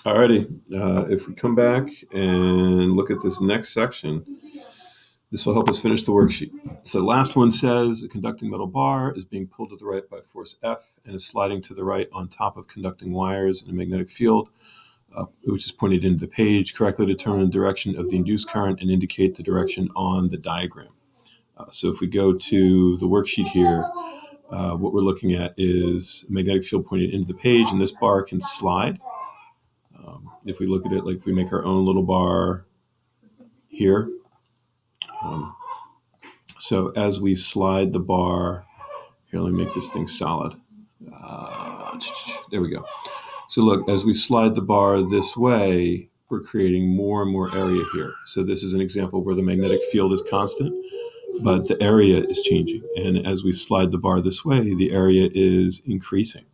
Alrighty, if we come back and look at this next section, this will help us finish the worksheet. So the last one says a conducting metal bar is being pulled to the right by force F and is sliding to the right on top of conducting wires in a magnetic field, which is pointed into the page. Correctly determine the direction of the induced current and indicate the direction on the diagram. So if we go to the worksheet here, what we're looking at is a magnetic field pointed into the page, and this bar can slide. If we look at it like if we make our own little bar here. So as we slide the bar, here, let me make this thing solid. There we go. So look, as we slide the bar this way, we're creating more and more area here. So this is an example where the magnetic field is constant, but the area is changing. And as we slide the bar this way, the area is increasing.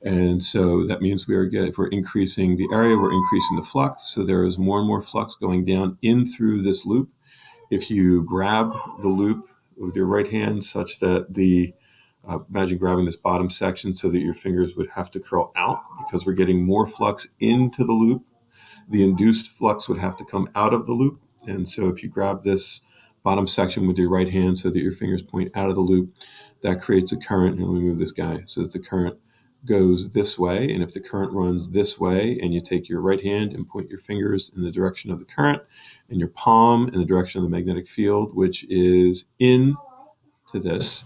And so that means if we're increasing the area, we're increasing the flux. So there is more and more flux going down in through this loop. If you grab the loop with your right hand such that imagine grabbing this bottom section so that your fingers would have to curl out because we're getting more flux into the loop. The induced flux would have to come out of the loop. And so if you grab this bottom section with your right hand so that your fingers point out of the loop, that creates a current. And let me move this guy so that the current goes this way. And if the current runs this way and you take your right hand and point your fingers in the direction of the current and your palm in the direction of the magnetic field, which is in to this.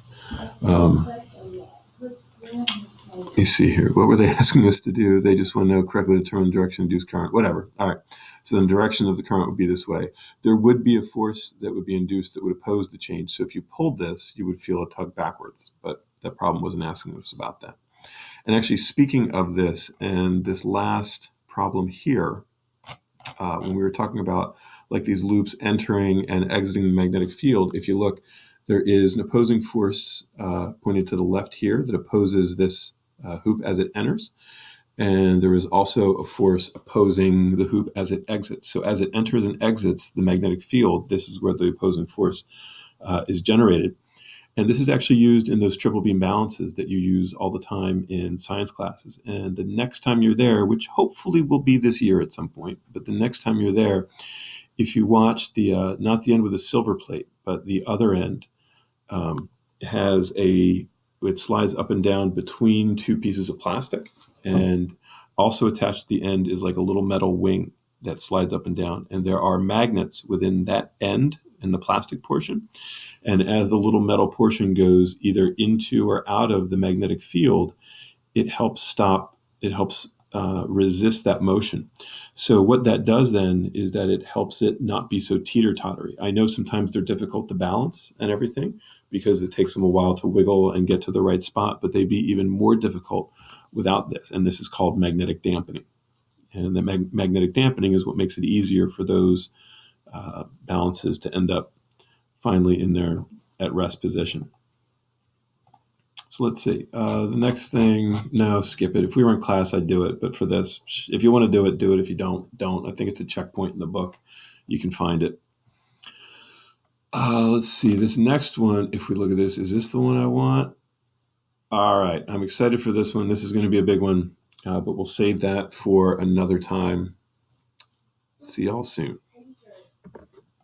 You see here, what were they asking us to do? They just want to know correctly determine direction, induced current, whatever. All right. So the direction of the current would be this way. There would be a force that would be induced that would oppose the change. So if you pulled this, you would feel a tug backwards, but that problem wasn't asking us about that. And actually, speaking of this and this last problem here, when we were talking about like these loops entering and exiting the magnetic field, if you look, there is an opposing force pointed to the left here that opposes this hoop as it enters. And there is also a force opposing the hoop as it exits. So as it enters and exits the magnetic field, this is where the opposing force is generated. And this is actually used in those triple beam balances that you use all the time in science classes. And the next time you're there, which hopefully will be this year at some point, but the next time you're there, if you watch the, not the end with a silver plate, but the other end it slides up and down between two pieces of plastic. And also attached to the end is like a little metal wing that slides up and down. And there are magnets within that end in the plastic portion. And as the little metal portion goes either into or out of the magnetic field, it helps resist that motion. So what that does then is that it helps it not be so teeter-tottery. I know sometimes they're difficult to balance and everything because it takes them a while to wiggle and get to the right spot, but they'd be even more difficult without this. And this is called magnetic dampening. And the magnetic dampening is what makes it easier for those balances to end up finally in their at rest position. So let's see. The next thing, no, skip it. If we were in class, I'd do it. But for this, if you want to do it, do it. If you don't, don't. I think it's a checkpoint in the book. You can find it. Let's see. This next one, if we look at this, is this the one I want? All right. I'm excited for this one. This is going to be a big one, but we'll save that for another time. See y'all soon.